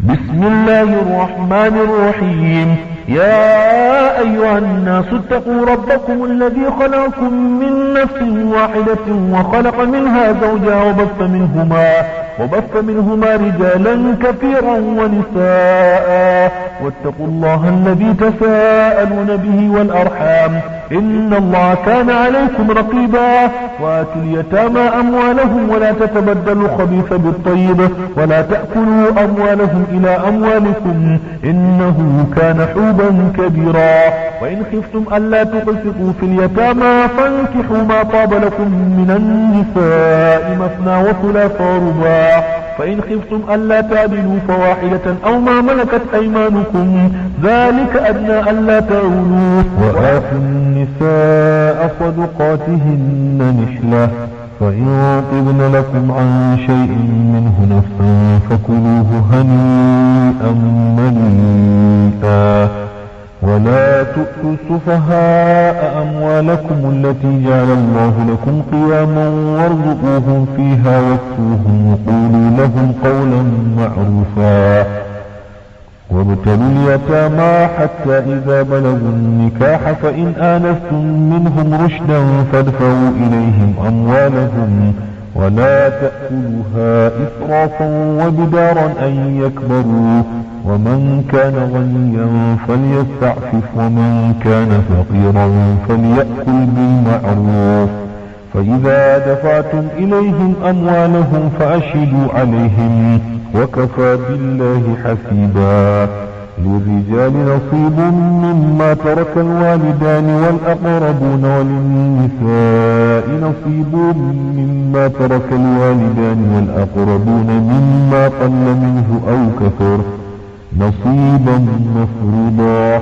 بسم الله الرحمن الرحيم. يا أيها الناس اتقوا ربكم الذي خلقكم من نفس واحدة وخلق منها زوجها وبث منهما رجالا كثيرا ونساء، واتقوا الله الذي تساءلون به والأرحام إن الله كان عليكم رقيبا. وآتوا اليتامى أموالهم ولا تتبدلوا الخبيث بالطيب ولا تأكلوا أموالهم إلى أموالكم إنه كان حوبا كبيرا. وإن خفتم ألا تقسطوا في اليتامى فانكحوا ما طاب لكم من النساء مثنى وثلاث ورباع، فإن خفتم ألا تعدلوا فواحدة أو ما ملكت أيمانكم ذلك أدنى ألا تعولوا. وآتوا النساء صدقاتهن نحلة، فإن طبن لكم عن شيء منه نفسا فكلوه هنيئا مريئا. ولا تؤتوا السفهاء أموالكم التي جعل الله لكم قياما وارزقوهم فيها واكسوهم وقولوا لهم قولا معروفا. وابتلوا اليتامى حتى إذا بلغوا النكاح فإن آنستم منهم رشدا فادفعوا إليهم أموالهم ولا تأكلوها إسرافا وبدارا أن يكبروا، ومن كان غنيا فليستعفف ومن كان فقيرا فليأكل بالمعروف. فإذا دفعتم إليهم أموالهم فأشهدوا عليهم وكفى بالله حسيبا. للرجال نصيب مما ترك الوالدان والأقربون وللنساء نصيب مما ترك الوالدان والأقربون مما قل منه أو كثر نصيبا مفروضا.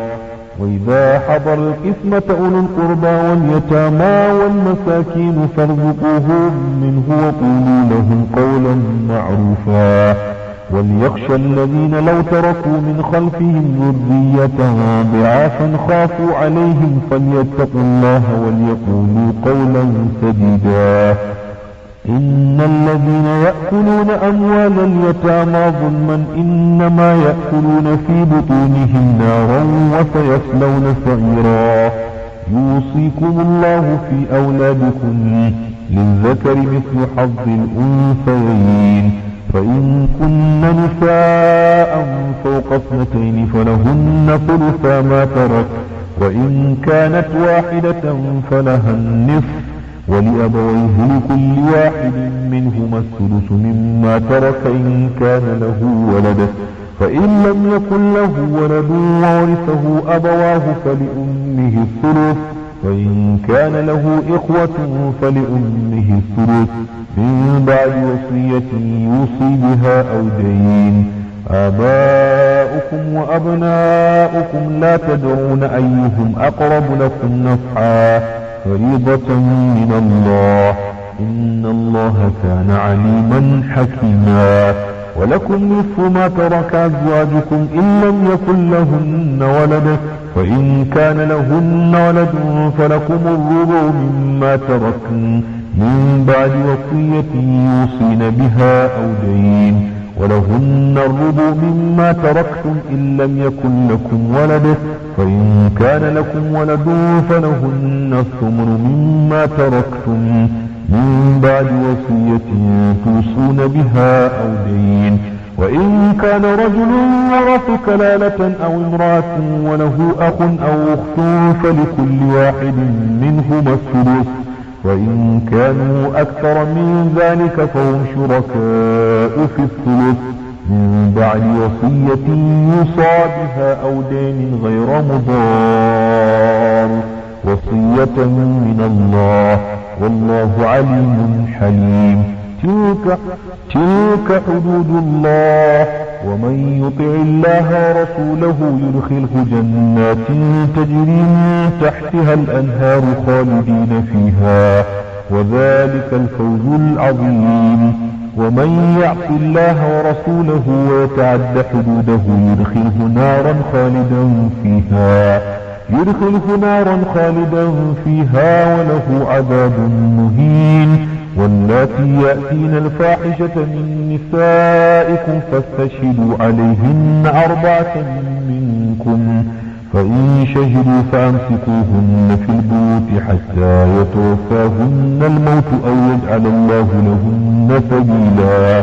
وإذا حضر القسمة أولو القربى واليتامى والمساكين فارزقوهم منه وقولوا لهم قولا معروفا. وليخشى الذين لو تركوا من خلفهم ذرية ضعافا خافوا عليهم فليتقوا الله وليقولوا قولا سديدا. إن الذين يأكلون أموال اليتامى ظلما إنما يأكلون في بطونهم نارا وسيصلون سعيرا. يوصيكم الله في أولادكم للذكر مثل حظ الأنثيين، فإن كن نساء فوق اثنتين فلهن ثلثا ما ترك، وإن كانت واحدة فلها النصف، ولأبويه لكل واحد منهما الثلث مما ترك إن كان له ولد، فإن لم يكن له ولد وورثه أبواه فلأمه الثلث، وإن كان له إخوة فلأمه الثلث من بعد وصية يوصي بها أو دين. آباؤكم وأبناؤكم لا تدرون أيهم أقرب لكم نفعا فريضة من الله إن الله كان عليما حكيما. ولكم نصف ما ترك أزواجكم إن لم يكن لهن ولد، فإن كان لهن ولد فلكم الربع مما تركن من بعد وصية يوصين بها أو دين. ولهن الربع مما تركتم إن لم يكن لكم ولد، فإن كان لكم ولد فلهن الثمن مما تركتم من بعد وصية توصون بها أو دين. وإن كان رجل يورث كلالة أو امرأة وله أخ أو أخت فلكل واحد منهما الثلث، وإن كانوا أكثر من ذلك فهم شركاء في الثلث من بعد وصية يوصى بها أو دين غير مضار، وصية من الله والله عليم حليم. تلك حدود الله، ومن يطع الله ورسوله يدخله جنات تجري من تحتها الأنهار خالدين فيها وذلك الفوز العظيم. ومن يعص الله ورسوله ويتعد حدوده يدخله نارا خالدا فيها وله عذاب مهين. واللاتي يأتين الفاحشة من نسائكم فاستشهدوا عليهن 4 منكم، فإن شهدوا فأمسكوهن في البيوت حتى يتوفاهن الموت أو يجعل الله لهن سبيلا.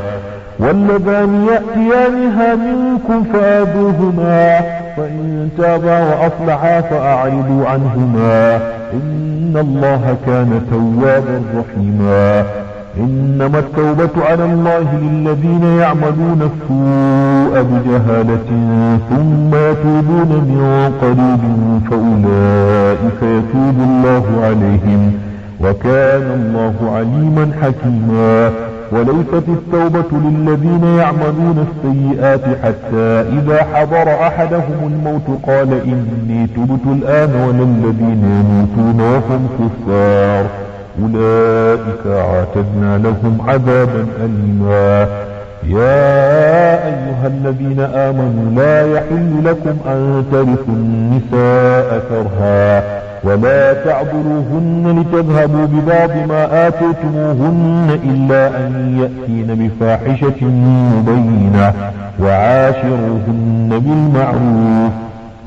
واللذان يأتيانها منكم فآذوهما، فإن تابا وأصلحا فأعرضوا عنهما، إن الله كان توابا رحيما. إنما التوبة على الله للذين يعملون السوء بجهالة ثم يتوبون من قريب فأولئك يتوب الله عليهم، وكان الله عليما حكيما. وليست التوبة للذين يعملون السيئات حتى إذا حضر أحدهم الموت قال إني تبت الآن، ولا الذين يموتون وهم كفار أولئك أعتدنا لهم عذابا أليما. يا أيها الذين آمنوا لا يحل لكم أن ترثوا النساء كرها، ولا تعضلوهن لتذهبوا ببعض ما آتيتموهن إلا أن يأتين بفاحشة مبينة، وعاشروهن بالمعروف،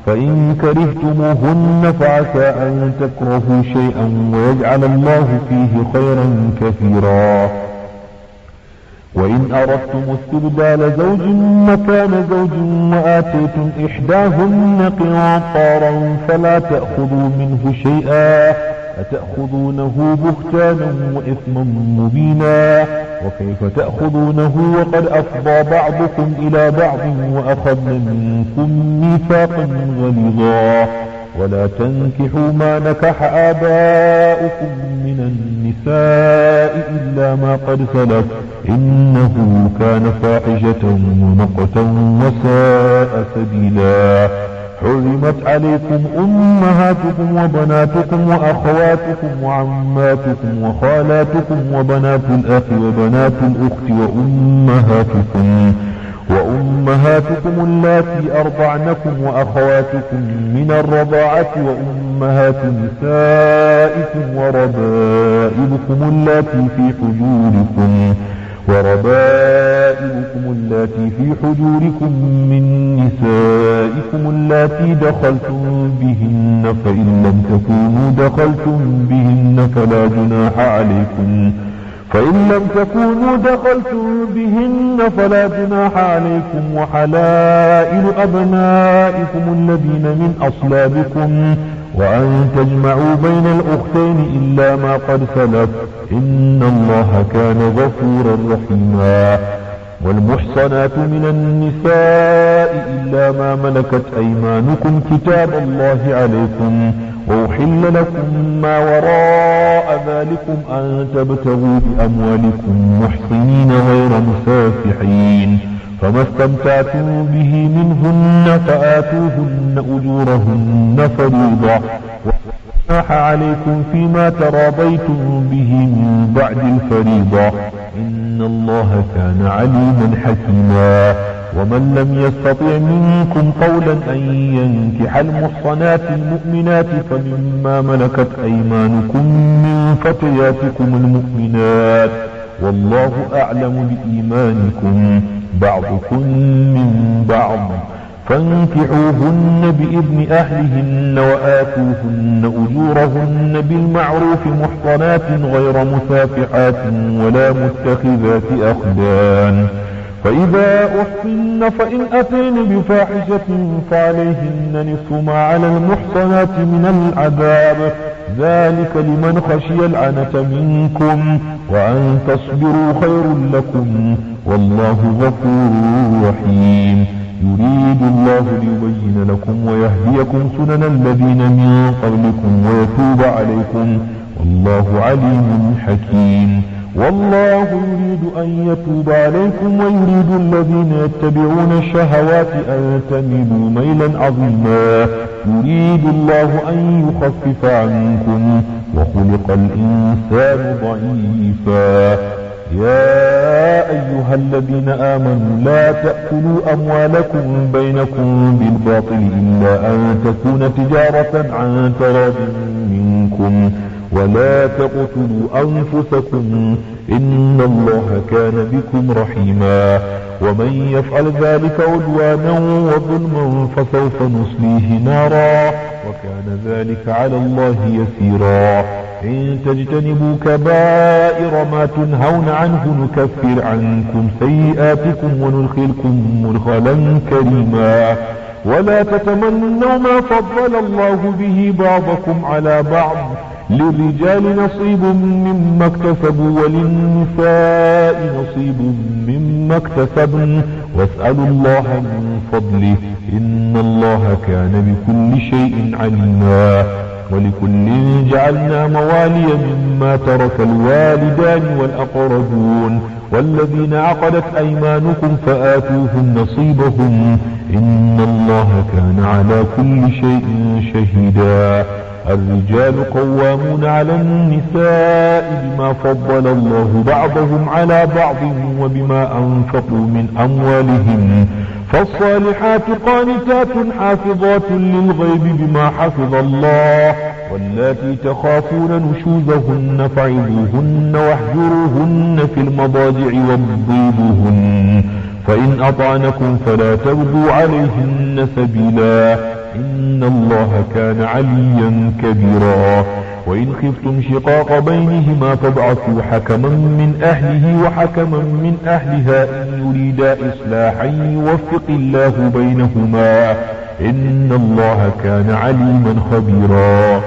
فإن كرهتموهن فعسى أن تكرهوا شيئا ويجعل الله فيه خيرا كثيرا. وإن أردتم استبدال زوج مكان زوج وآتيتم إحداهن قنطارا فلا تأخذوا منه شيئا، أتأخذونه بهتانا وإثما مبينا، وكيف تأخذونه وقد أفضى بعضكم إلى بعض وأخذن منكم ميثاقا غليظا. ولا تنكحوا ما نكح آباؤكم من النساء إلا ما قد سلف، إنه كان فاحشة ومقتا وساء سبيلا. حرمت عليكم أمهاتكم وبناتكم وأخواتكم وعماتكم وخالاتكم وبنات الأخ وبنات الأخت وأمهاتكم اللاتي أرضعنكم وأخواتكم من الرضاعة وأمهات نسائكم وربائبكم اللاتي في حجوركم من نسائكم اللاتي دخلتم بهن، فإن لم تكونوا دخلتم بهن فلا جناح عليكم، وحلائل أبنائكم الذين من أصلابكم، وأن تجمعوا بين الأختين إلا ما قد سلف، إن الله كان غفورا رحيما. والمحصنات من النساء إلا ما ملكت أيمانكم كتاب الله عليكم، وأحل لكم ما وراء ذلكم أن تبتغوا بأموالكم محصنين غير مسافحين، فما استمتعتم به منهن فآتوهن أجورهن فريضة، وجناح عليكم فيما تراضيتم به من بعد الفريضة، إن الله كان عليما حكيما. ومن لم يستطع منكم قولا أن ينكح المحصنات المؤمنات فمما ملكت أيمانكم من فتياتكم المؤمنات، والله أعلم بإيمانكم، بعضكم من بعض، فانكحوهن بإذن أهلهن وآتوهن أجورهن بالمعروف محصنات غير مسافحات ولا متخذات أخدان. فإذا أحصن فإن أتين بفاحشة فعليهن نصف ما على المحصنات من العذاب، ذلك لمن خشي العنة منكم، وأن تصبروا خير لكم، والله غفور رحيم. يريد الله ليبين لكم ويهديكم سنن الذين من قبلكم ويتوب عليكم، والله عليم حكيم. والله يريد أن يتوب عليكم ويريد الذين يتبعون الشهوات أن تميلوا ميلا عظيما. يريد الله أن يخفف عنكم، وخلق الإنسان ضعيفا. يا أيها الذين آمنوا لا تأكلوا أموالكم بينكم بالباطل إلا أن تكون تجارة عن تراض منكم، ولا تقتلوا أنفسكم إن الله كان بكم رحيما. ومن يفعل ذلك عدوانا وظلما فسوف نصليه نارا وكان ذلك على الله يسيرا. إن تجتنبوا كبائر ما تنهون عنه نكفر عنكم سيئاتكم وندخلكم مدخلا كريما. ولا تتمنوا ما فضل الله به بعضكم على بعض للرجال نصيب مما اكتسبوا وللنساء نصيب مما اكتسبن واسألوا الله من فضله إن الله كان بكل شيء عليما. ولكل جعلنا موالي مما ترك الوالدان والأقربون والذين عقدت أيمانكم فآتوهم نصيبهم إن الله كان على كل شيء شهيدا. الرجال قوامون على النساء بما فضل الله بعضهم على بعض وبما أنفقوا من أموالهم. فالصالحات قانتات حافظات للغيب بما حفظ الله واللاتي تخافون نشوزهن فعظوهن واهجروهن في المضاجع واضربوهن فإن أطعنكم فلا تبغوا عليهن سبيلا إن الله كان عليا كبيرا. وإن خفتم شقاق بينهما فابعثوا حكما من أهله وحكما من أهلها إن يريدا إصلاحا يوفق الله بينهما إن الله كان عليما خبيرا.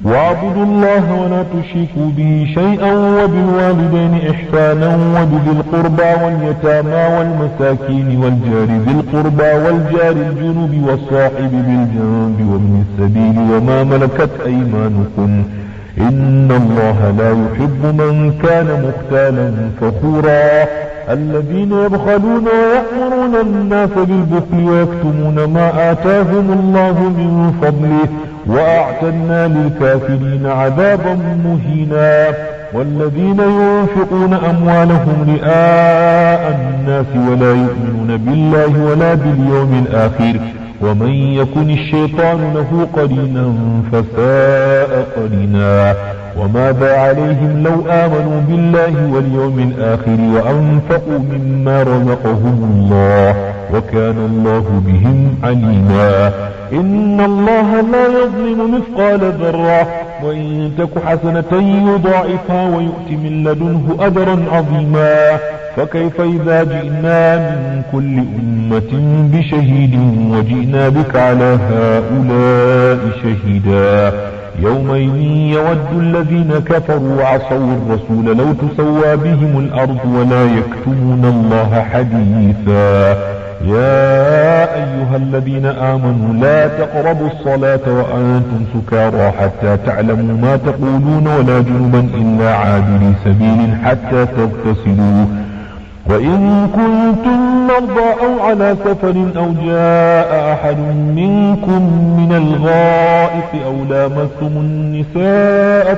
واعبدوا الله ولا تشركوا به شيئا وبالوالدين إحسانا وبذي القربى واليتامى والمساكين والجار ذي القربى والجار الجنب والصاحب بالجنب وابن السبيل وما ملكت أيمانكم إن الله لا يحب من كان مختالا فخورا. الذين يبخلون ويأمرون الناس بالبخل ويكتمون ما آتاهم الله من فضله وأعتدنا للكافرين عذابا مهينا. والذين ينفقون أموالهم رئاء الناس ولا يؤمنون بالله ولا باليوم الآخر ومن يكن الشيطان له قرينا فساء قرينا. وماذا عليهم لو آمنوا بالله واليوم الآخر وأنفقوا مما رزقهم الله وكان الله بهم عليما. إن الله لا يظلم مثقال ذرة وإن تك حسنة يضاعفها ويؤت من لدنه أجرا عظيما. فكيف إذا جئنا من كل أمة بشهيد وجئنا بك على هؤلاء شهيدا. يومئذ يود الذين كفروا وعصوا الرسول لو تسوى بهم الأرض ولا يكتمون الله حديثا. يا أيها الذين آمنوا لا تقربوا الصلاة وأنتم سكارى حتى تعلموا ما تقولون ولا جنبا إلا عابري سبيل حتى تغتسلوا وإن كنتم مرضى أو على سفر أو جاء أحد منكم من الغائط أو لامستم النساء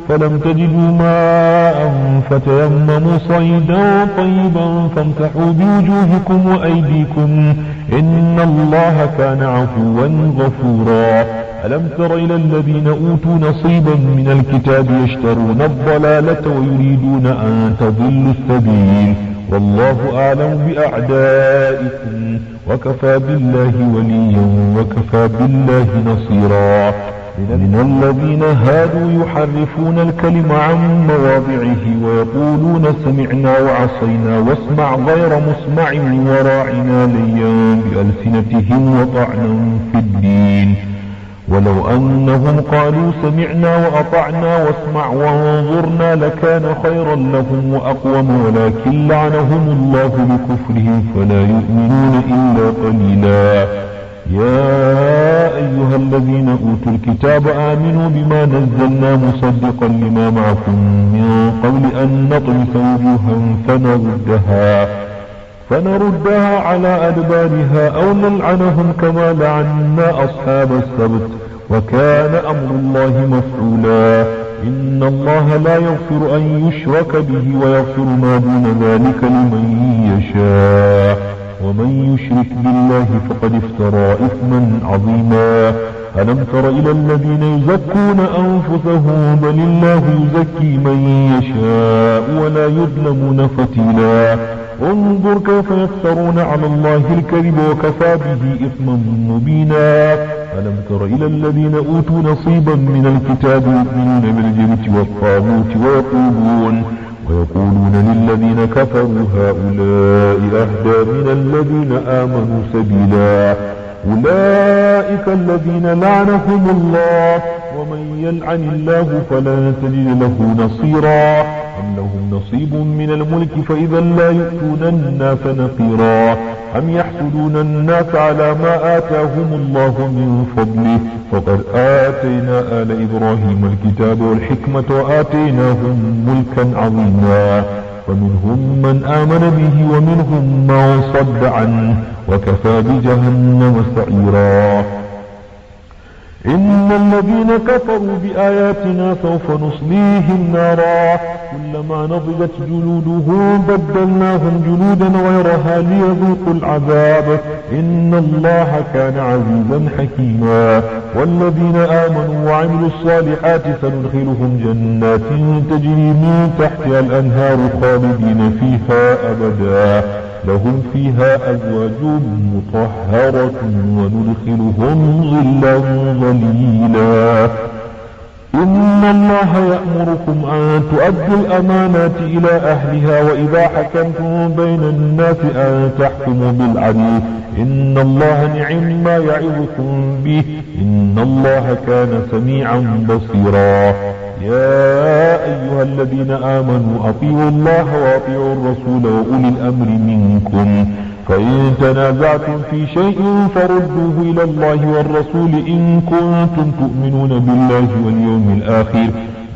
فلم تجدوا ماء فتيمموا صعيدا طيبا فامسحوا بوجوهكم وأيديكم إن الله كان عفوا غفورا. ألم تر إلى الذين أوتوا نصيبا من الكتاب يشترون الضلالة ويريدون أن تضلوا السبيل والله أعلم بأعدائكم وكفى بالله وليا وكفى بالله نصيرا. من الذين هادوا يحرفون الكلم عن مواضعه ويقولون سمعنا وعصينا واسمع غير مسمع وراعنا ليا بألسنتهم وطعنا في الدين ولو أنهم قالوا سمعنا وأطعنا واسمع وانظرنا لكان خيرا لهم وأقوم ولكن لعنهم الله بكفرهم فلا يؤمنون إلا قليلا. يا أيها الذين أوتوا الكتاب آمنوا بما نزلنا مصدقا لما معكم من قبل أن نطمس وجوها فنردها على أدبارها أو نلعنهم كما لعنا أصحاب السبت وكان أمر الله مفعولا. إن الله لا يغفر أن يشرك به ويغفر ما دون ذلك لمن يشاء ومن يشرك بالله فقد افترى إثما عظيما. ألم تر إلى الذين يزكون أنفسهم بل الله يزكي من يشاء ولا يظلمون فتيلا انظر كيف يفترون على الله الكذب وكفى به إثما مبينا ألم تر إلى الذين أوتوا نصيبا من الكتاب يؤمنون بالجبت والطاغوت ويقولون للذين كفروا هؤلاء أهدى من الذين آمنوا سبيلا أولئك الذين لعنهم الله ومن يلعن الله فلا تجد له نصيرا أم لهم نصيب من الملك فإذا لا يؤتون الناس نقيرا أم يحسدون الناس على ما آتاهم الله من فضله فقد آتينا آل إبراهيم الكتاب والحكمة وآتيناهم ملكا عظيما ومنهم من آمن به ومنهم من صد عنه وكفى بجهنم سعيرا إن الذين كفروا بآياتنا سوف نصليهم نارا كلما نضجت جلودهم بدلناهم جلودا غيرها ليذوقوا العذاب إن الله كان عزيزا حكيما والذين آمنوا وعملوا الصالحات سندخلهم جنات تجري من تحتها الأنهار خالدين فيها أبدا لهم فيها أزواج مطهرة وندخلهم ظلا ظليلا إن الله يأمركم أن تؤدوا الأمانات إلى أهلها وإذا حكمتم بين الناس أن تحكموا بالعدل إن الله نعم ما يعظكم به إن الله كان سميعا بصيرا يا أيها الذين آمنوا أطيعوا الله وأطيعوا الرسول وأولي الأمر منكم فإن تنازعتم في شيء فردوه إلى الله والرسول إن كنتم تؤمنون بالله واليوم الآخر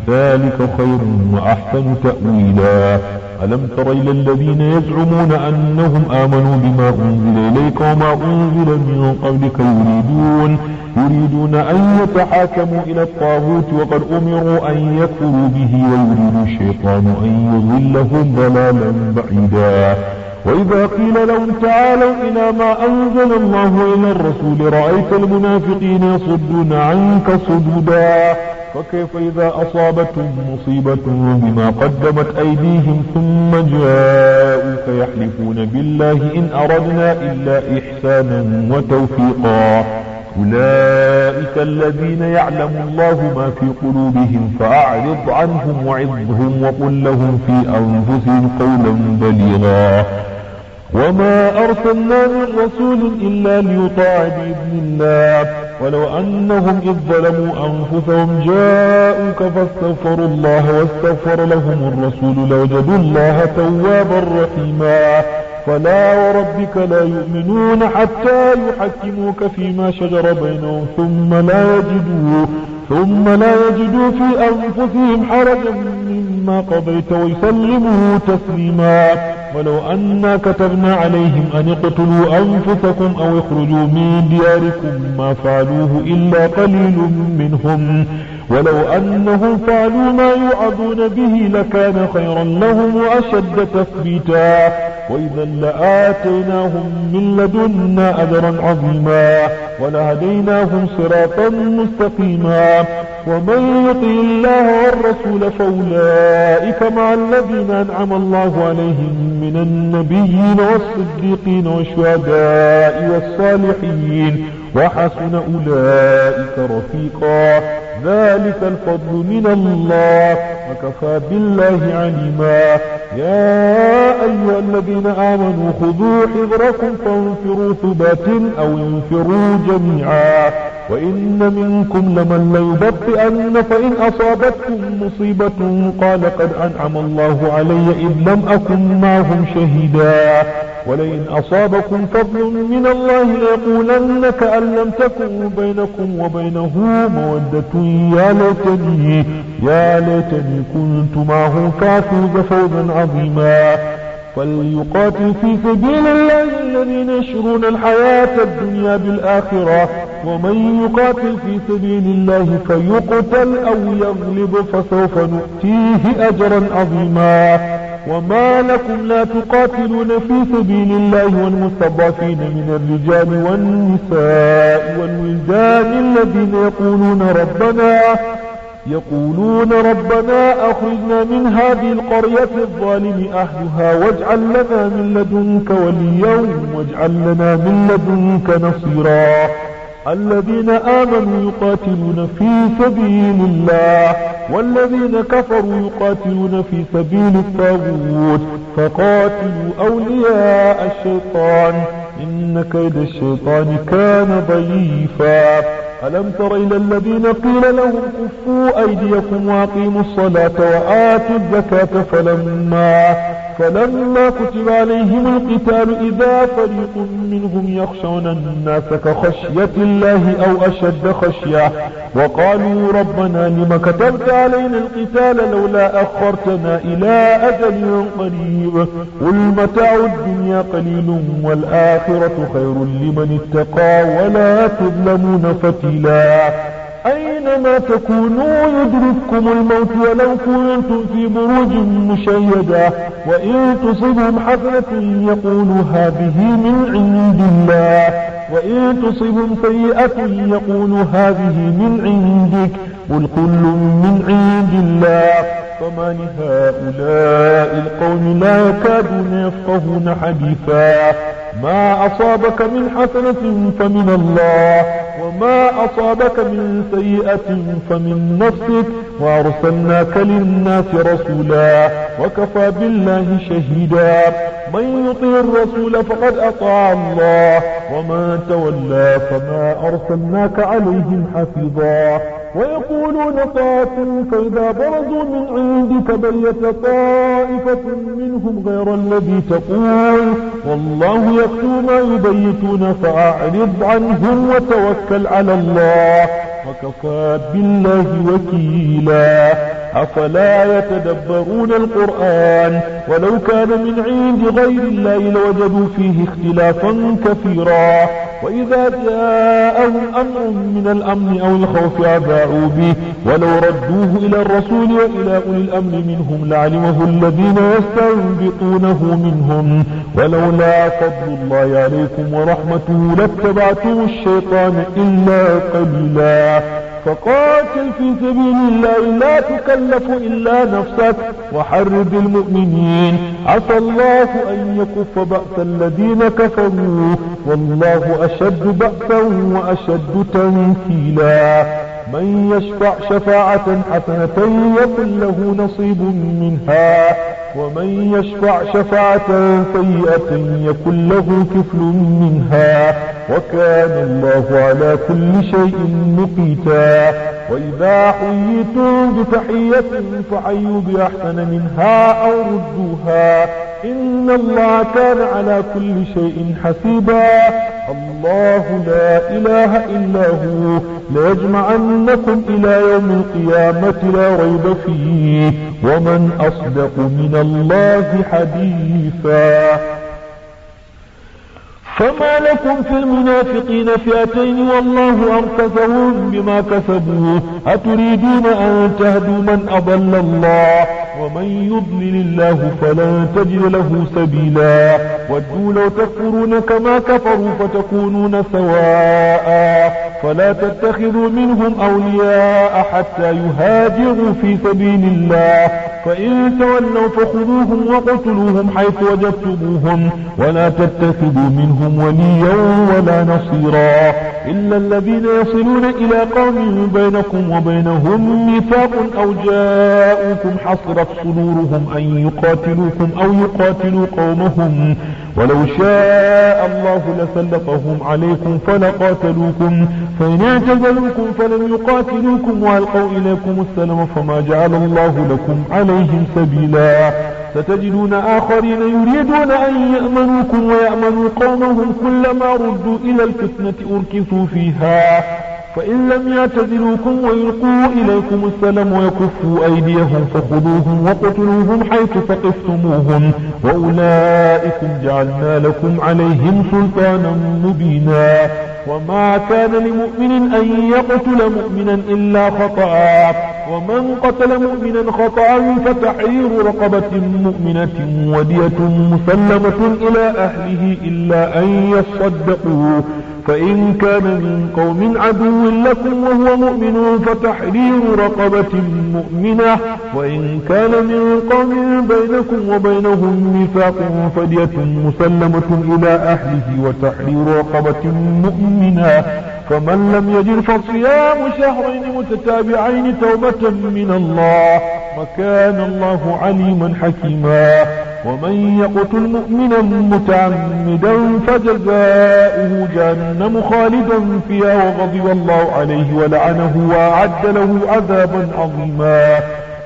ذلك خير وأحسن تأويلا ألم تر إلى الذين يزعمون أنهم آمنوا بما أنزل إليك وما أنزل من قبلك يريدون أن يتحاكموا إلى الطاغوت وقد أمروا أن يكفروا به ويريد الشيطان أن يضلهم ضلالا بعيدا وإذا قيل لهم تعالوا إلى ما أنزل الله إلى الرسول رأيت المنافقين يصدون عنك صدودا فكيف إذا أصابتهم مصيبة بما قدمت أيديهم ثم جاءوك يحلفون بالله إن أردنا إلا إحسانا وتوفيقا أولئك الذين يعلم الله ما في قلوبهم فأعرض عنهم وعظهم وقل لهم في أنفسهم قولا بليغا وما أرسلنا من رسول إلا ليطاع بإذن الله ولو أنهم إذ ظلموا أنفسهم جاءوك فاستغفروا الله واستغفر لهم الرسول لوجدوا الله توابا رحيما فلا وربك لا يؤمنون حتى يحكموك فيما شجر بينهم ثم لا يجدوا في أنفسهم حرجا مما قضيت ويسلموا تسليما ولو أنا كتبنا عليهم أن اقتلوا أنفسكم أو اخرجوا من دياركم ما فعلوه إلا قليل منهم ولو أنهم فعلوا ما يوعظون به لكان خيرا لهم وأشد تثبيتا وإذا لآتيناهم من لدنا أجرا عظيما ولهديناهم صراطا مستقيما ومن يطع الله والرسول فأولئك مع الذين أنعم الله عليهم من النبيين والصديقين والشهداء والصالحين وحسن أولئك رفيقا ذلك الفضل من الله وكفى بالله عليما يا أيها الذين آمنوا خذوا حذركم فانفروا ثبات أو انفروا جميعا وإن منكم لمن ليبطئن فإن أصابتكم مصيبة قال قد أنعم الله علي إذ لم أكن معهم شهيدا ولئن أصابكم فضل من الله ليقولن كأن لم تكن بينكم وبينه مودة يا ليتني كنت معهم فأفوز فوزا عظيما فليقاتل في سبيل الله الذين يشرون الحياة الدنيا بالآخرة ومن يقاتل في سبيل الله فيقتل أو يغلب فسوف نؤتيه أجرا عظيما وما لكم لا تقاتلون في سبيل الله والمستضعفين من الرجال والنساء والولدان الذين يقولون ربنا أخرجنا من هذه القرية الظالم أهلها واجعل لنا من لدنك وليا واجعل لنا من لدنك نصيرا. الذين آمنوا يقاتلون في سبيل الله والذين كفروا يقاتلون في سبيل الطاغوت فقاتلوا أولياء الشيطان إن كيد الشيطان كان ضعيفا. ألم تر إلى الذين قيل لهم كفوا أيديكم وأقيموا الصلاة وآتوا الزكاة فلما كتب عليهم القتال إذا فريق منهم يخشون الناس كخشية الله أو أشد خشية وقالوا ربنا لم كتبت علينا القتال لولا أخرتنا إلى أجل قريب قل متاع الدنيا قليل والآخرة خير لمن اتقى ولا تظلمون فتيلا. أينما تكونوا يدرككم الموت ولو كنتم في بروج مشيدة وإن تصبهم حسنة يقولوا هذه من عند الله وإن تصبهم سيئة يقولوا هذه من عندك قل كل من عند الله. فما لهؤلاء القوم لا يكادون يفقهون حديثا. ما أصابك من حسنة فمن الله وما أصابك من سيئة فمن نفسك وأرسلناك للناس رسولا وكفى بالله شهيدا. من يطيع الرسول فقد أطاع الله ومن تولى فما أرسلناك عليهم حفيظا. ويقولون طاعة فإذا برزوا من عندك بيت طائفة منهم غير الذي تقول والله يكتب ما يبيتون فأعرض عنهم وتوكل على الله وكفى بالله وكيلا. أفلا يتدبرون القرآن ولو كان من عند غير الله لوجدوا فيه اختلافا كثيرا. وإذا جاءهم أمر من الأمن أو الخوف أذاعوا به ولو ردوه إلى الرسول وإلى أولي الأمر منهم لعلمه الذين يستنبطونه منهم ولولا فضل الله عليكم ورحمته لاتبعتم الشيطان إلا قليلا. فقاتل في سبيل الله لا تكلف إلا نفسك وحرض المؤمنين عسى الله أن يكف بأس الذين كفروا والله أشد بأسا وأشد تنكيلا. من يشفع شفاعة حسنة يكن له نصيب منها ومن يشفع شفاعة سيئة يكن له كفل منها وكان الله على كل شيء مقيتا. وإذا حييتم بتحية فحيوا بأحسن منها أو ردوها إن الله كان على كل شيء حسيبا. الله لا إله إلا هو ليجمعنكم إلى يوم القيامة لا ريب فيه ومن أصدق من الله حديثا. فما لكم في المنافقين فئتين والله أركسهم بما كسبوا أتريدون أن تهدوا من أضل الله ومن يضلل الله فلن تجد له سبيلا. ودوا لو تكفرون كما كفروا فتكونون سواء فلا تتخذوا منهم أولياء حتى يهاجروا في سبيل الله فإن تولوا فخذوهم وقتلوهم حيث وجدتموهم ولا تتخذوا منهم وليا ولا نصيرا إلا الذين يصلون إلى قوم بينكم وبينهم ميثاق أو جاءوكم حصرت صدورهم أن يقاتلوكم أو يقاتلوا قومهم ولو شاء الله لسلطهم عليكم فلقاتلوكم فإن اعتزلوكم فلم يقاتلوكم وألقوا إليكم السلام فما جعل الله لكم عليهم سبيلا. ستجدون آخرين يريدون أن يأمنوكم ويأمنوا قومهم كلما ردوا إلى الفتنة أركسوا فيها فإن لم يعتزلوكم ويلقوا إليكم السلام ويكفوا أيديهم فخذوهم وقتلوهم حيث ثقفتموهم وأولئكم جعلنا لكم عليهم سلطانا مبينا. وما كان لمؤمن أن يقتل مؤمنا إلا خطأ ومن قتل مؤمنا خطأ فتحرير رقبة مؤمنة ودية مسلمة إلى أهله إلا أن يصدقوا، فإن كان من قوم عدو لكم وهو مؤمن فتحرير رقبة مؤمنة، وإن كان من قوم بينكم وبينهم ميثاق فدية مسلمة إلى أهله وتحرير رقبة مؤمنة، فمن لم يجد فصيام شهرين متتابعين توبة من الله، وكان الله عليما حكيما. ومن يقتل مؤمنا متعمدا فجزاؤه جهنم خالدا فيها وغضب الله عليه ولعنه وأعد له عذابا عظيما.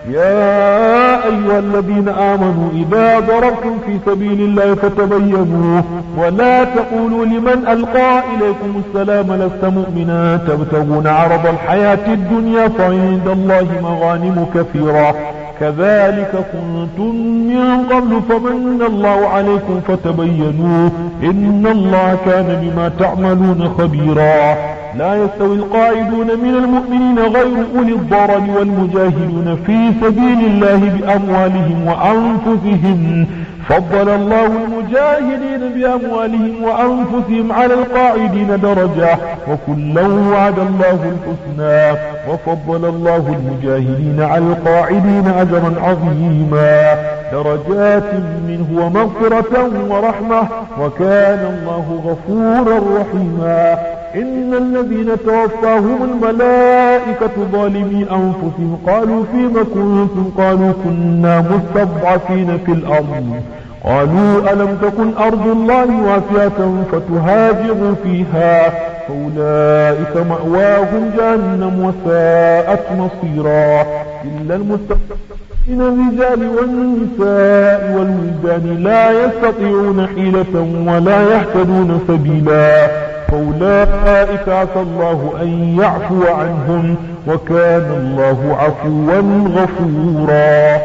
يا أيها الذين آمنوا إذا ضربتم في سبيل الله فتبينوا ولا تقولوا لمن ألقى إليكم السلام لست مؤمنا تبتغون عرض الحياة الدنيا فعند الله مغانم كثيرة كذلك كنتم من قبل فمن الله عليكم فتبينوا إن الله كان بما تعملون خبيرا. لا يستوي القاعدون من المؤمنين غير أولي الضرر والمجاهدون في سبيل الله بأموالهم وأنفسهم، فضل الله المجاهدين بأموالهم وأنفسهم على القاعدين درجة وكلا وعد الله الحسنى، وفضل الله المجاهدين على القاعدين أجرا عظيما درجات منه ومغفرة ورحمة وكان الله غفورا رحيما. إن الذين توفاهم الملائكة ظالمي أنفسهم قالوا فيما كنتم قالوا كنا مستضعفين في الأرض قالوا ألم تكن أرض الله واسعة فتهاجروا فيها فأولئك مأواهم جهنم وساءت مصيرا. إلا المستضعفين الرجال والنساء والولدان لا يستطيعون حيلة ولا يهتدون سبيلا فأولئك عسى الله أن يعفو عنهم وكان الله عفوا غفورا.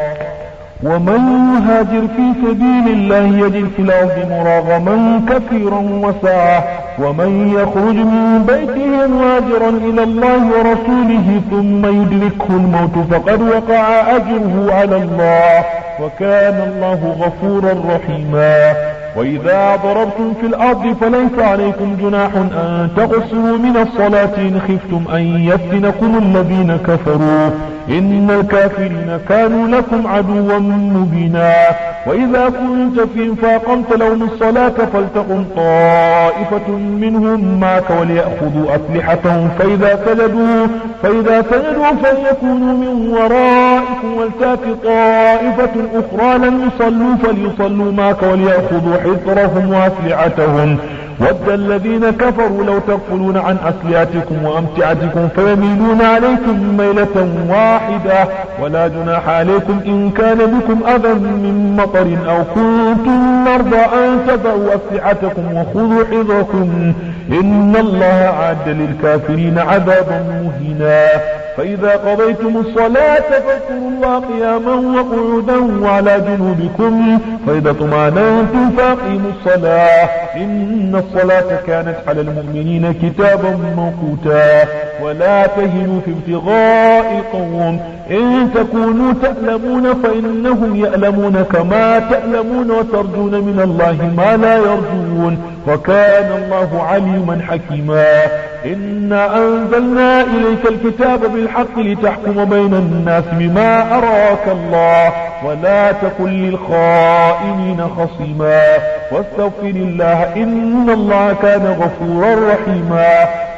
ومن يهاجر في سبيل الله يجد في الأرض مراغما كثيرا وسعة ومن يخرج من بيته مهاجرا إلى الله ورسوله ثم يدركه الموت فقد وقع أجره على الله وكان الله غفورا رحيما. وإذا ضربتم في الأرض فليس عليكم جناح أن تقصروا من الصلاة إن خفتم أن يفتنكم الذين كفروا إن الكافرين كانوا لكم عدوا مبينا. وإذا كنت فيهم فأقمت لهم الصلاة فلتقم طائفة منهم معك وليأخذوا أسلحتهم فإذا سجدوا فليكونوا من ورائكم ولتأت طائفة أخرى لم يصلوا فليصلوا معك وليأخذوا حذرهم وأسلحتهم ود الذين كفروا لو تغفلون عن أسلحتكم وأمتعتكم فيميلون عليكم ميلة واحدة ولا جناح عليكم إن كان بكم أذى من مطر أو كنتم مرضى أن تضعوا أسلحتكم وخذوا حذركم إن الله أعد للكافرين عذابا مهينا. فإذا قضيتم الصلاة فاذكروا الله قياما وقعودا وعلى جنوبكم فإذا اطمأننتم فأقيموا الصلاة إن الصلاة كانت على المؤمنين كتابا موقوتا. ولا تهنوا في ابتغاء القوم إن تكونوا تألمون فإنهم يألمون كما تألمون وترجون من الله ما لا يرجون وكان الله عليما حكيما. إنا أنزلنا إليك الكتاب بالحق لتحكم بين الناس بما أراك الله ولا تكن للخائنين خصيما واستغفر الله إن الله كان غفورا رحيما.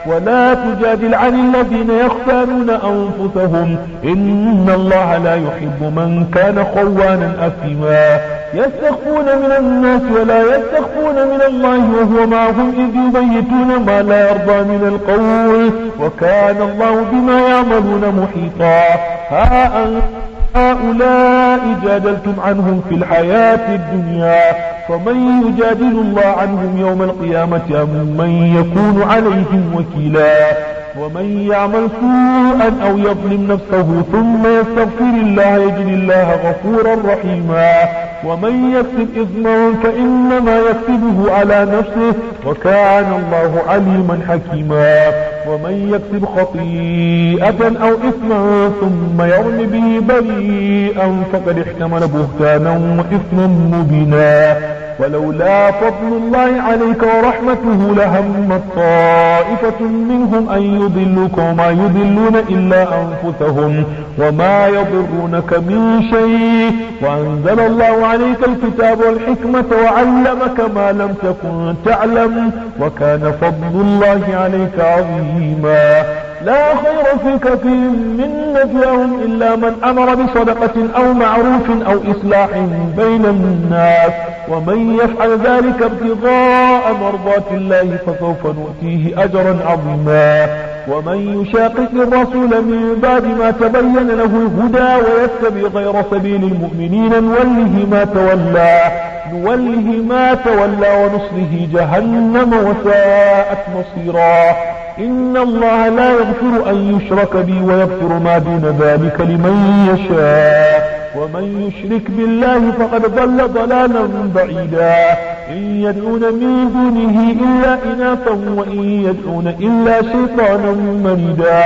ولا تجادل عن الذين يختارون أنفسهم إن الله لا يحب من كان خوانا أثيما. يستخفون من الناس ولا يستخفون من الله وهو معهم إذ يبيتون ما لا يرضى من القول وكان الله بما يعملون محيطا. هؤلاء جادلتم عنهم في الحياة الدنيا فمن يجادل الله عنهم يوم القيامة أم من يكون عليهم وكيلا. ومن يعمل سوءا أو يظلم نفسه ثم يستغفر الله يجد الله غفورا رحيما. ومن يكسب إثما فإنما يكسبه على نفسه وكان الله عليما حكيما. ومن يكسب خطيئة أو إثما ثم يرم به بريئا فقد احتمل بهتانا وإثما مبينا. ولولا فضل الله عليك ورحمته لهمت طائفة منهم أن يضلوك وما يضلون إلا أنفسهم وما يضرونك من شيء وأنزل الله عليك الكتاب والحكمة وعلمك ما لم تكن تعلم وكان فضل الله عليك عظيما. لا خير في كثير من نجواهم إلا من أمر بصدقة أو معروف أو إصلاح بين الناس ومن يفعل ذلك ابتغاء مرضات الله فسوف نؤتيه أجرا عظيما. ومن يشاقق الرسول من بعد ما تبين له الهدى ويتبع غير سبيل المؤمنين نوله ما تولى ونصله جهنم وساءت مصيرا. إن الله لا يغفر أن يشرك به ويغفر ما دون ذلك لمن يشاء ومن يشرك بالله فقد ضل ضلالا بعيدا. إن يدعون من دونه إلا إناثا وإن يدعون إلا شيطانا مريدا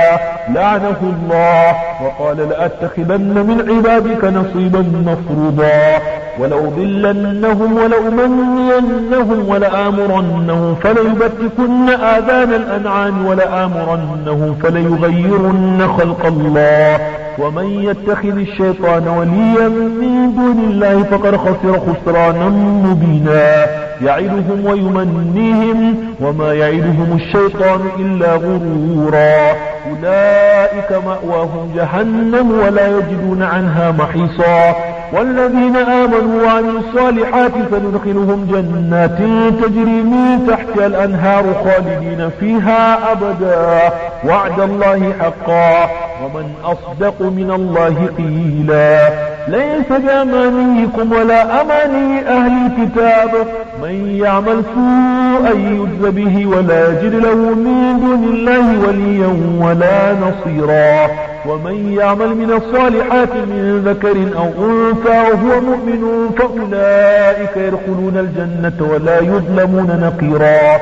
لعنه الله وقال لأتخذن من عبادك نصيبا مفروضا. ولأضلنهم ولأمنينهم ولآمرنهم فليبتكن آذان الأنعام ولآمرنهم فليغيرن خلق الله. ومن يتخذ الشيطان وليا من دون الله فقد خسر خسرانا مبينا. يعدهم ويمنيهم وما يعدهم الشيطان إلا غرورا. أولئك مأواهم جهنم ولا يجدون عنها محيصا. والذين آمنوا وعملوا الصالحات سندخلهم جنات تجري من تحتها الأنهار خالدين فيها أبدا وعد الله حقا ومن أصدق من الله قيلا. ليس بأمانيكم ولا أماني أهل الكتاب من يعمل سوءا يجز به ولا يجد له من دون الله وليا ولا نصيرا. ومن يعمل من الصالحات من ذكر أو أنثى وهو مؤمن فأولئك يدخلون الجنة ولا يظلمون نقيرا.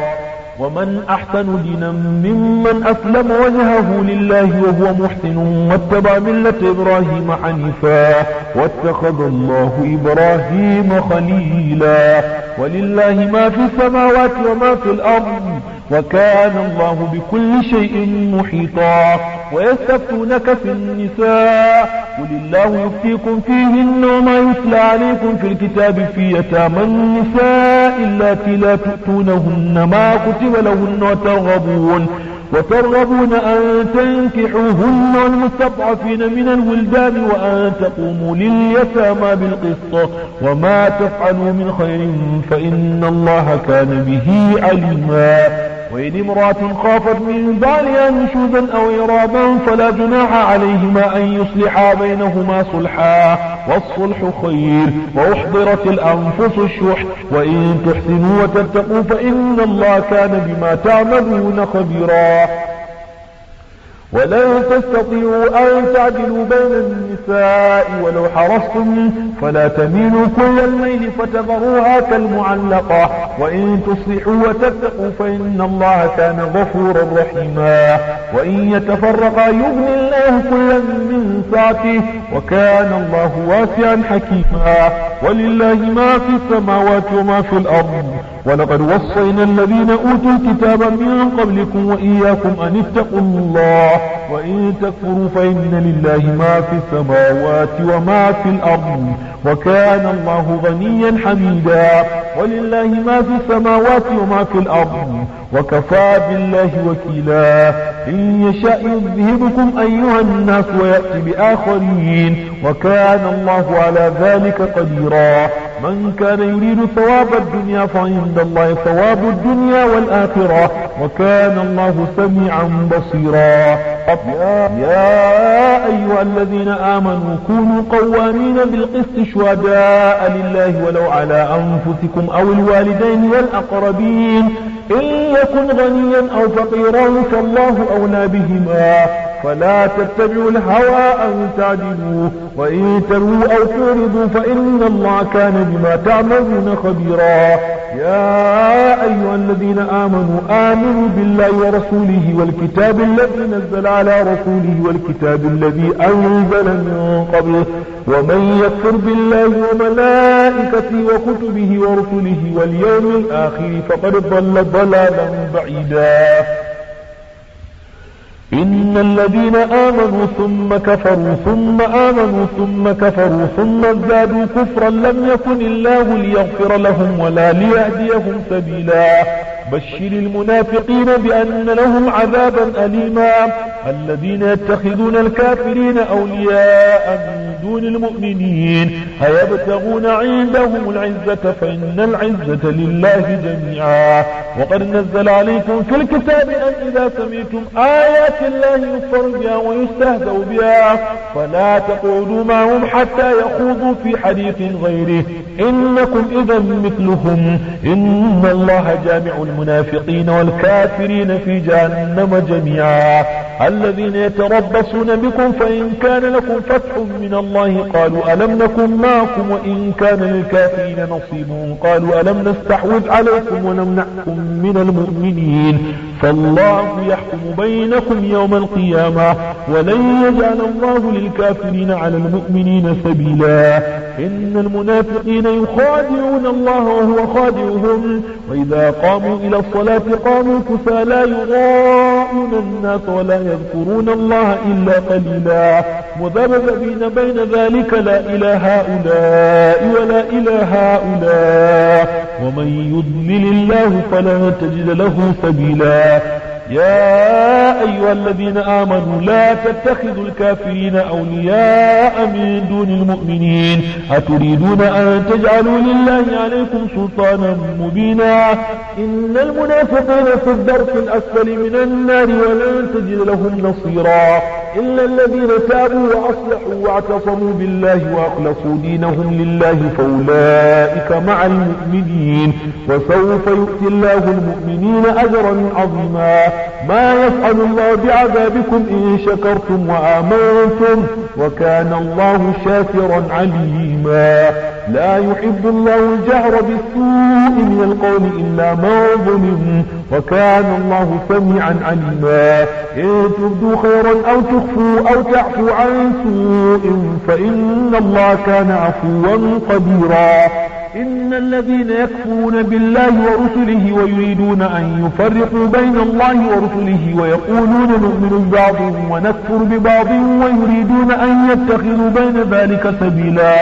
ومن أحسن دينا ممن أسلم وجهه لله وهو محسن واتبع ملة إبراهيم حنيفا واتخذ الله إبراهيم خليلا. ولله ما في السماوات وما في الأرض وكان الله بكل شيء محيطا. ويستفتونك في النساء قل الله يفتيكم فيهن وما يتلى عليكم في الكتاب في يتامى النساء اللاتي لا تؤتونهن ما كتب لهن وترغبون أن تنكحوهن والمستضعفين من الولدان وأن تقوموا لليتامى بالقسط وما تفعلوا من خير فإن الله كان به عليما. وإن امرأة خافت من بعلها نشوزا أو إرابا فلا جناح عليهما أن يصلحا بينهما صلحا والصلح خير. وأحضرت الأنفس الشح وإن تحسنوا وتتقوا فإن الله كان بما تعملون خبيرا. ولن تستطيعوا أن تعدلوا بين النساء ولو حرصتم فلا تميلوا كل الميل فتذروها كالمعلقة وإن تصلحوا وتتقوا فإن الله كان غفورا رحيما. وإن يتفرقا يغني الله كلا من سعته وكان الله واسعا حكيما. ولله ما في السماوات وما في الأرض ولقد وصينا الذين أوتوا الكتاب من قبلكم وإياكم أن اتقوا الله وإن تكفروا فإن لله ما في السماوات وما في الأرض وكان الله غنيا حميدا. ولله ما في السماوات وما في الأرض وكفى بالله وكيلا. إن يشاء يذهبكم أيها الناس ويأتي بآخرين وكان الله على ذلك قديرا. من كان يريد ثواب الدنيا فعند الله ثواب الدنيا والآخرة وكان الله سميعا بصيرا. يا أيها الذين آمنوا كونوا قوامين بالقسط شهداء لله ولو على أنفسكم أو الوالدين والأقربين إن يكن غنيا أو فقيرا فالله أولى بهما فلا تتبعوا الهوى أن تعدلوا وإن تلووا أو تعرضوا فإن الله كان بما تعملون خبيرا. يا أيها الذين آمنوا بالله ورسوله والكتاب الذي نزل على رسوله والكتاب الذي أنزل من قبل ومن يكفر بالله وملائكته وكتبه ورسله واليوم الآخر فقد ضل ضلالا بعيدا. إن الذين آمنوا ثم كفروا ثم آمنوا ثم كفروا ثم ازدادوا كفرا لم يكن الله ليغفر لهم ولا ليهديهم سبيلا. بشر المنافقين بأن لهم عذابا أليما. الذين يتخذون الكافرين أولياء من دون المؤمنين أيبتغون عندهم العزة فإن العزة لله جميعا. وقد نزل عليكم في الكتاب أن إذا سمعتم آيات الله يكفر بها ويستهزأ بها فلا تقعدوا معهم حتى يخوضوا في حديث غيره إنكم إذا مثلهم إن الله جامع المنافقين والكافرين في جهنم جميعا. الذين يتربصون بكم فإن كان لكم فتح من الله قالوا ألم نكن معكم وإن كان للكافرين نصيب قالوا ألم نستحوذ عليكم ونمنعكم من المؤمنين فالله يحكم بينكم يوم القيامة ولن يجعل الله للكافرين على المؤمنين سبيلا. إن المنافقين يخادعون الله وهو خادعهم وإذا قاموا إلى الصلاة قاموا كسى لا يراءون الناس ولا يذكرون الله إلا قليلا مذبذبين بين ذلك لا إلى هؤلاء ولا إلى هؤلاء ومن يضلل الله فلا تجد له سبيلا. يا أيها الذين آمنوا لا تتخذوا الكافرين أولياء من دون المؤمنين أتريدون أن تجعلوا لله عليكم سلطانا مبينا. إن المنافقين في الدرك الأسفل من النار ولن تجد لهم نصيرا إلا الذين تابوا وأصلحوا واعتصموا بالله وأخلصوا دينهم لله فأولئك مع المؤمنين وسوف يؤتي الله المؤمنين أجرا عظيما. ما يفعل الله بعذابكم إن شكرتم وآمنتم وكان الله شاكرا عليما. لا يحب الله الجهر بالسوء من القول إلا من ظلم وكان الله سميعا عليما. إن تبدوا خيرا أو تخفوا أو تعفوا عن سوء فإن الله كان عفوا قديرا. إن الذين يكفرون بالله ورسله ويريدون أن يفرقوا بين الله ورسله ويقولون نؤمن ببعض ونكفر ببعض ويريدون أن يتخذوا بين ذلك سبيلا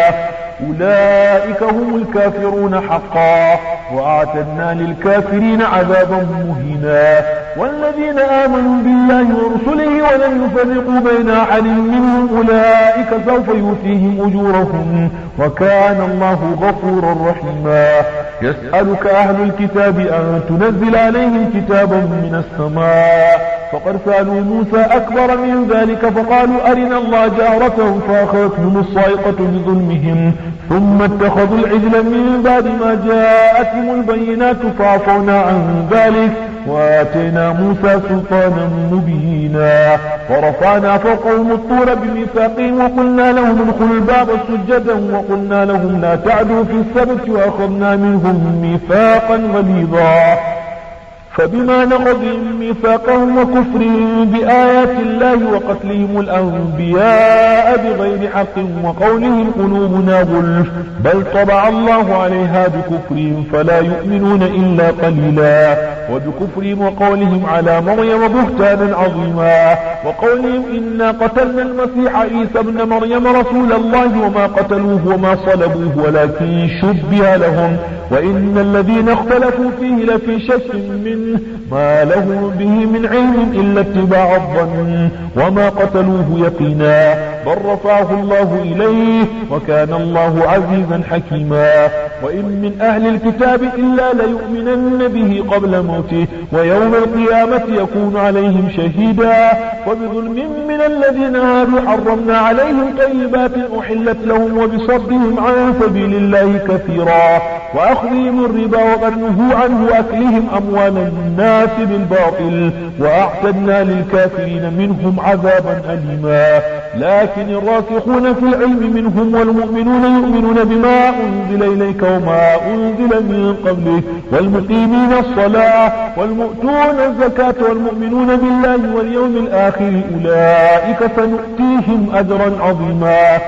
أولئك هم الكافرون حقا وأعتدنا للكافرين عذابا مهينا. والذين آمنوا بالله ورسله ولم يفرقوا بين أحد منهم أولئك سوف يؤتيهم أجورهم وكان الله غفورا رحيما. يسألك أهل الكتاب أن تنزل عليهم كتابا من السماء فقد سألوا موسى أكبر من ذلك فقالوا أرنا الله جارة فأخذتهم الصاعقة بظلمهم ثم اتخذوا العجل من بعد ما جاءتهم البينات فعفونا عن ذلك وآتينا موسى سلطانا مبينا. ورفعنا فوقهم الطور بميثاقهم وقلنا لهم ادخلوا الباب سجدا وقلنا لهم لا تعدوا في السبت وأخذنا منهم ميثاقا غليظا. فبما نقضهم ميثاقهم وكفرهم بآيات الله وقتلهم الأنبياء بغير حق وقولهم قلوبنا غلف بل طبع الله عليها بكفرهم فلا يؤمنون إلا قليلا. وبكفرهم وقولهم على مريم بهتانا عظيما وقولهم إنا قتلنا المسيح عيسى ابن مريم رسول الله وما قتلوه وما صلبوه ولكن شبه لهم وإن الذين اختلفوا فيه لفي شك منه ما لهم به من علم إلا اتباع الظن وما قتلوه يقينا بل رفعه الله إليه وكان الله عزيزا حكيما. وإن من أهل الكتاب إلا ليؤمنن به قبل موته ويوم القيامة يكون عليهم شهيدا. فبظلم من الذين هادوا حرمنا عليهم طيبات أحلت لهم وبصدهم عن سبيل الله كثيرا وأخذهم الربا وقد نهوا عنه وأكلهم أموال الناس بالباطل وأعتدنا للكافرين منهم عذابا أليما. لكن الراسخون في العلم منهم والمؤمنون يؤمنون بما أنزل إليك وما أنزل من قبلك والمقيمين الصلاة والمؤتون الزكاة والمؤمنون بالله واليوم الآخر أولئك سنؤتيهم أجرا عظيما.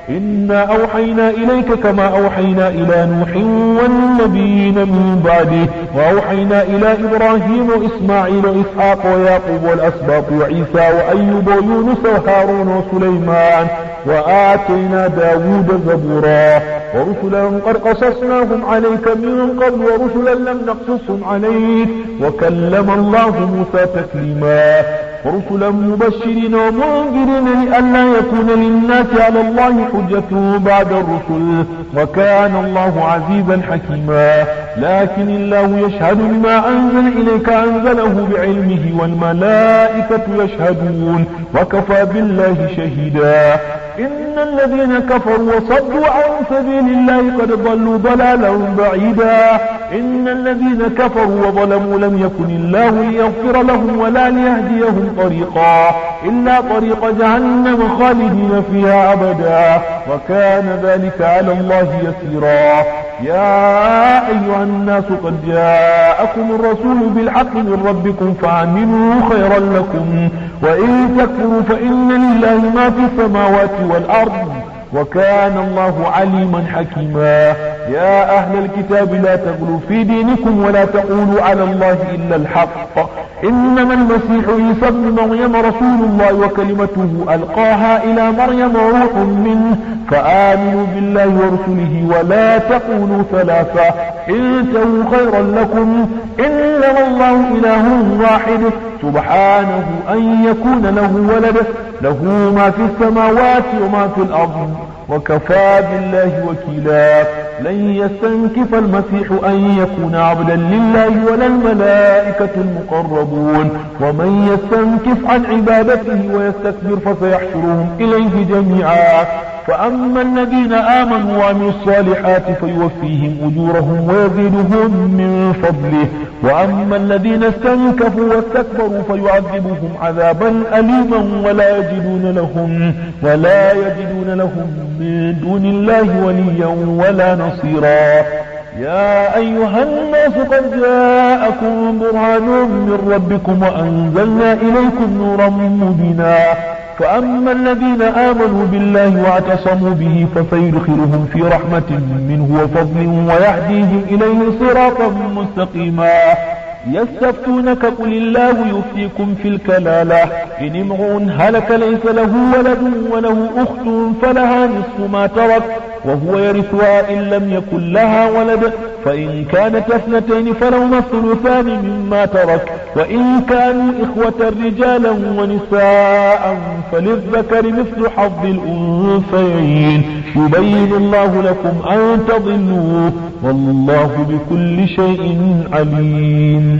إنا أوحينا إليك كما أوحينا إلى نوح والنبيين من بعده وأوحينا إلى إبراهيم وإسماعيل وإسحاق ويعقوب والأسباط وعيسى وأيوب ويونس وهارون وسليمان وآتينا داود زبورا ورسلا قد قصصناهم عليك من قبل ورسلا لم نقصصهم عليك وكلم الله موسى تكليما ورسلا مبشرين ومنذرين لئلا يكون للناس على الله حجة بعد الرسل وكان الله عزيزا حكيما. لكن الله يشهد بما أنزل إليك أنزله بعلمه والملائكة يشهدون وكفى بالله شهيدا. إن الذين كفروا وصدوا عن سبيل الله قد ضلوا ضلالا بعيدا. إن الذين كفروا وظلموا لم يكن الله ليغفر لهم ولا ليهديهم طريقا إلا طريق جهنم خالدين فيها أبدا وكان ذلك على الله يسيرا. يا أيها الناس قد جاءكم الرسول بالحق من ربكم فآمنوا خيرا لكم وإن تكفروا فإن لله ما في السماوات والأرض وكان الله عليما حكيما. يا أهل الكتاب لا تغلوا في دينكم ولا تقولوا على الله إلا الحق إنما المسيح عيسى ابن مريم رسول الله وكلمته ألقاها إلى مريم وروح منه فآمنوا بالله ورسله ولا تقولوا ثلاثة انتهوا خيرا لكم إنما الله إله واحد سبحانه أن يكون له ولد له ما في السماوات وما في الأرض وكفى بالله وكيلا. لن يستنكف المسيح أن يكون عبدا لله ولا الملائكة المقربون ومن يستنكف عن عبادته ويستكبر فسيحشرهم إليه جميعا. فأما الذين آمنوا وعملوا الصالحات فيوفيهم أجورهم ويزيدهم من فضله وأما الذين استنكفوا واستكبروا فيعذبهم عذابا أليما ولا يجدون لهم من دون الله وليا ولا نصيرا. يا أيها الناس قد جاءكم برهان من ربكم وأنزلنا إليكم نورا مبينا. فأما الذين آمنوا بالله واعتصموا به فسيدخلهم في رحمة منه وفضل ويهديهم إليه صراطا مستقيما. يستفتونك قل الله يفتيكم في الكلالة إن امرؤ هلك ليس له ولد وله أخت فلها نصف ما ترك وهو يرثها إن لم يكن لها ولد فإن كانت اثنتين فلهما الثلثان مما ترك وإن كانوا إخوة رجالا ونساء فللذكر مثل حظ الأنثيين يبين الله لكم أن تضلوا والله بكل شيء عليم.